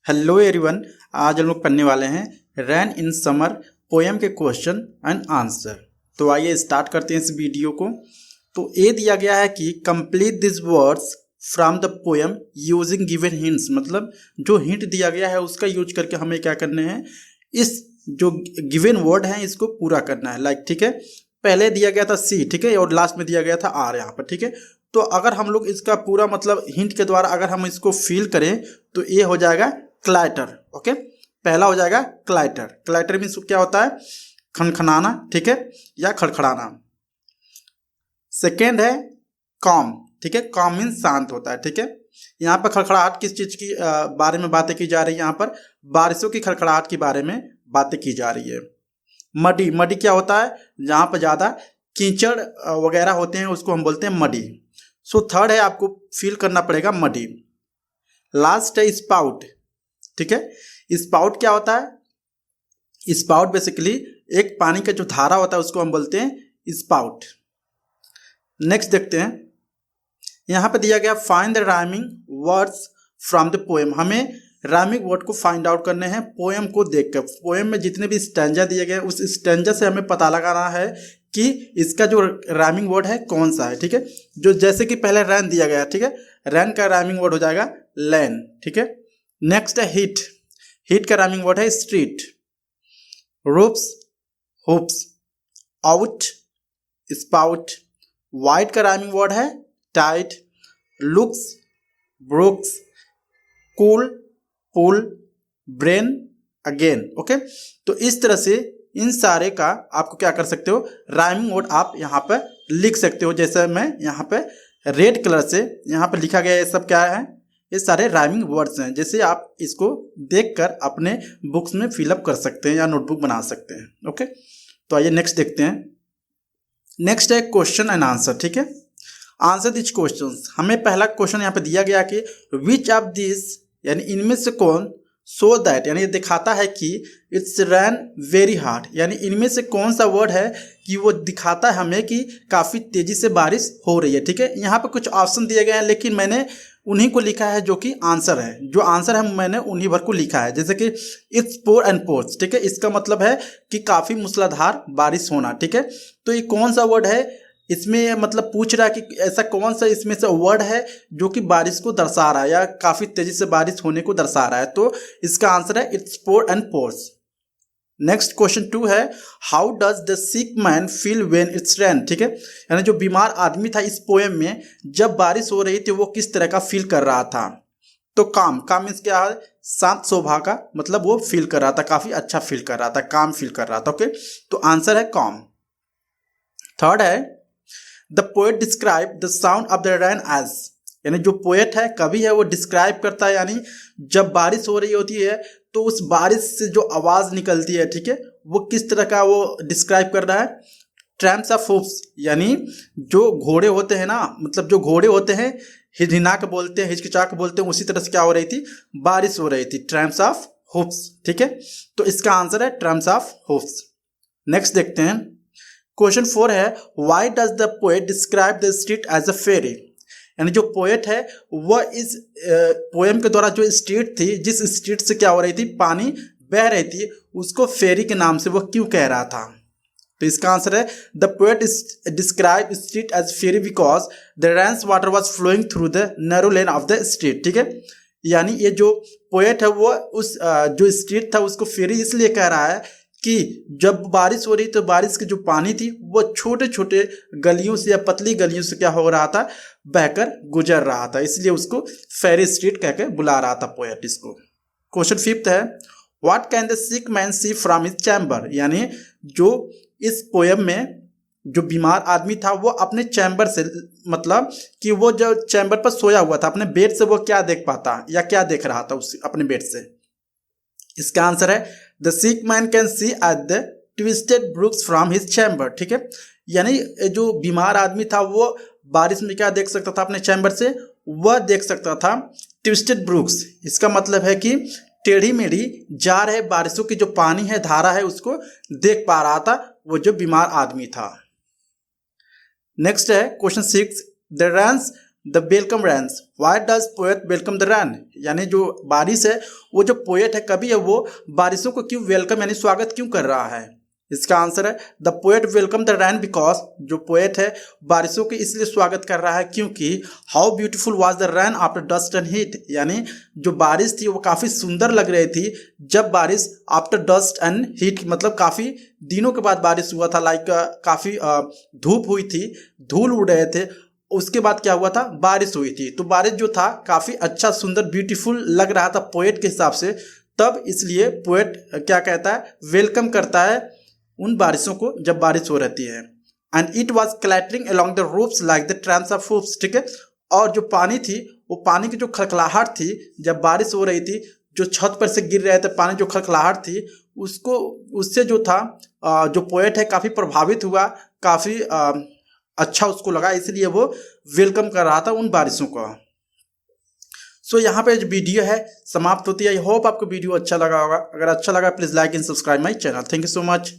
Hello everyone. आज हम लोग पढ़ने वाले हैं रैन इन समर पोएम के क्वेश्चन एंड आंसर। तो आइए स्टार्ट करते हैं इस वीडियो को। तो ये दिया गया है कि complete this words from the poem using given hints, मतलब जो हिंट दिया गया है उसका यूज करके हमें क्या करने हैं, इस जो गिवन वर्ड है इसको पूरा करना है। लाइक ठीक है, पहले दिया गया था सी, ठीक है, और लास्ट में दिया गया था आर यहाँ पर, ठीक है। तो अगर हम लोग इसका पूरा मतलब हिंट के द्वारा अगर हम इसको फिल करें तो ये हो जाएगा क्लाइटर। ओके, पहला हो जाएगा क्लाइटर। क्लाइटर मीन्स क्या होता है, खनखनाना, ठीक है, या खड़खड़ाना। सेकेंड है कॉम, ठीक है, कॉम मीन्स शांत होता है, ठीक है। यहाँ पर खड़खड़ाहट किस चीज की बारे में बातें की जा रही है, यहाँ पर बारिशों की खड़खड़ाहट के बारे में बातें की जा रही है। मडी, मडी क्या होता है, जहाँ पर ज्यादा कीचड़ वगैरह होते हैं उसको हम बोलते हैं मडी। सो थर्ड है, आपको फील करना पड़ेगा मडी। लास्ट है स्पाउट, ठीक है। स्पाउट क्या होता है, स्पाउट बेसिकली एक पानी का जो धारा होता है उसको हम बोलते हैं स्पाउट। नेक्स्ट देखते हैं, यहाँ पे दिया गया find the rhyming words from the poem. हमें राइमिंग वर्ड को फाइंड आउट करने हैं पोएम को देखकर। पोएम में जितने भी स्टैंजा दिए गए उस स्टैंजा से हमें पता लगाना है कि इसका जो राइमिंग वर्ड है कौन सा है, ठीक है। जो जैसे कि पहले रैन दिया गया, ठीक है, रैन का राइमिंग वर्ड हो जाएगा लैन, ठीक है। नेक्स्ट है हिट, हिट का राइमिंग वर्ड है स्ट्रीट। रूप्स, हुप्स। Out, spout. वाइट का राइमिंग वर्ड है tight. Looks, brooks. Cool, pool. Brain, again. Okay, तो इस तरह से इन सारे का आपको क्या कर सकते हो, राइमिंग वर्ड आप यहाँ पर लिख सकते हो। जैसे मैं यहाँ पे रेड कलर से यहाँ पे लिखा गया, ये सब क्या है, ये सारे राइमिंग वर्ड्स हैं। जैसे आप इसको देखकर अपने बुक्स में फिलअप कर सकते हैं या नोटबुक बना सकते हैं। ओके, तो आइए नेक्स्ट देखते हैं। नेक्स्ट है क्वेश्चन एंड आंसर, ठीक है। Answer this questions. हमें पहला क्वेश्चन यहाँ पे दिया गया कि विच ऑफ दिस, यानी इनमें से कौन, सो दैट, यानी ये दिखाता है कि इट्स रैन वेरी हार्ड, यानी इनमें से कौन सा वर्ड है कि वो दिखाता है हमें कि काफ़ी तेज़ी से बारिश हो रही है, ठीक है। यहाँ पे कुछ ऑप्शन दिए गए हैं लेकिन मैंने उन्हीं को लिखा है जो कि आंसर है। जो आंसर है मैंने उन्हीं भर को लिखा है। जैसे कि इट्स पोर एंड पोर्स, ठीक है, इसका मतलब है कि काफ़ी मूसलाधार बारिश होना, ठीक है। तो ये कौन सा वर्ड है, इसमें मतलब पूछ रहा है कि ऐसा कौन सा इसमें से वर्ड है जो कि बारिश को दर्शा रहा है या काफ़ी तेज़ी से बारिश होने को दर्शा रहा है। तो इसका आंसर है it's pour and pours. Next question 2 है, how does the sick man feel when it's rain, ठीक है, यानी जो बीमार आदमी था इस पोएम में जब बारिश हो रही थी वो किस तरह का फील कर रहा था। तो काम, काम मीन्स क्या है, शांत स्वभाव का मतलब वो फील कर रहा था, काफ़ी अच्छा फील कर रहा था, काम फील कर रहा था। ओके, तो आंसर है कॉम। थर्ड है, the poet describe the sound of the rain as, यानी जो पोएट है कवि है वो डिस्क्राइब करता है, यानी जब बारिश हो रही होती है तो उस बारिश से जो आवाज़ निकलती है, ठीक है, वो किस तरह का वो डिस्क्राइब कर रहा है। ट्रैम्प्स ऑफ हुफ्स, यानी जो घोड़े होते हैं ना, मतलब जो घोड़े होते हैं हिचहिना के बोलते हैं, हिचकिचा के बोलते हैं, उसी तरह से क्या हो रही थी, बारिश हो रही थी, ट्रैम्प्स ऑफ हुफ्स, ठीक है। तो इसका आंसर है ट्रैम्प्स ऑफ हुफ्स। नेक्स्ट देखते हैं, क्वेश्चन 4 है, why does the poet describe the street as a ferry, यानी जो पोएट है वह इस पोएम के द्वारा जो स्ट्रीट थी, जिस स्ट्रीट से क्या हो रही थी, पानी बह रही थी, उसको फेरी के नाम से वह क्यों कह रहा था। तो इसका आंसर है the poet describe street as ferry because the rains water was flowing through the narrow lane of the street, ठीक है। यानी ये जो पोएट है वो उस जो स्ट्रीट था उसको फेरी इसलिए कह रहा है कि जब बारिश हो रही तो बारिश की जो पानी थी वो छोटे छोटे गलियों से या पतली गलियों से क्या हो रहा था, बहकर गुजर रहा था, इसलिए उसको फेरी स्ट्रीट कहकर बुला रहा था पोएट इसको। क्वेश्चन 5 है, what can the sick man see from his chamber, यानी जो इस पोएम में जो बीमार आदमी था वो अपने चैम्बर से, मतलब कि वो जो चैम्बर पर सोया हुआ था अपने बेड से, वो क्या देख पाता या क्या देख रहा था उस अपने बेड से। इसका आंसर है the sick man can see at the twisted brooks from his chamber, ठीक है। यानी जो बीमार आदमी था वो बारिश में क्या देख सकता था अपने चैम्बर से, वह देख सकता था ट्विस्टेड ब्रुक्स। इसका मतलब है कि टेढ़ी मेढ़ी जा रहे बारिशों की जो पानी है, धारा है, उसको देख पा रहा था वो जो बीमार आदमी था। नेक्स्ट है question 6, the rains the welcome rains, why does poet welcome the rain, यानी जो बारिश है वो जो पोएट है कवि है वो बारिशों को क्यों वेलकम यानी स्वागत क्यों कर रहा है। इसका आंसर है the poet welcome the rain because, जो पोएट है बारिशों के इसलिए स्वागत कर रहा है क्योंकि how beautiful was the rain after dust and heat, यानी जो बारिश थी वो काफ़ी सुंदर लग रही थी जब बारिश आफ्टर डस्ट एंड हीट, मतलब काफ़ी दिनों के बाद बारिश हुआ था, लाइक काफ़ी धूप हुई थी, धूल उड़ रहे थे, उसके बाद क्या हुआ था बारिश हुई थी, तो बारिश जो था काफ़ी अच्छा सुंदर ब्यूटीफुल लग रहा था पोएट के हिसाब से, तब इसलिए पोएट क्या कहता है वेलकम करता है उन बारिशों को जब बारिश हो रहती है। And it was clattering along the roofs like the trams of hoofs, ठीक है, और जो पानी थी वो पानी की जो खलखलाहट थी जब बारिश हो रही थी, जो छत पर से गिर रहे थे पानी, जो खलखलाहट थी उसको, उससे जो था जो पोएट है काफ़ी प्रभावित हुआ, काफ़ी अच्छा उसको लगा, इसलिए वो वेलकम कर रहा था उन बारिशों को। सो यहाँ पे जो वीडियो है समाप्त होती है। आई होप आपको वीडियो अच्छा लगा होगा। अगर अच्छा लगा please like and subscribe my channel. Thank you so much.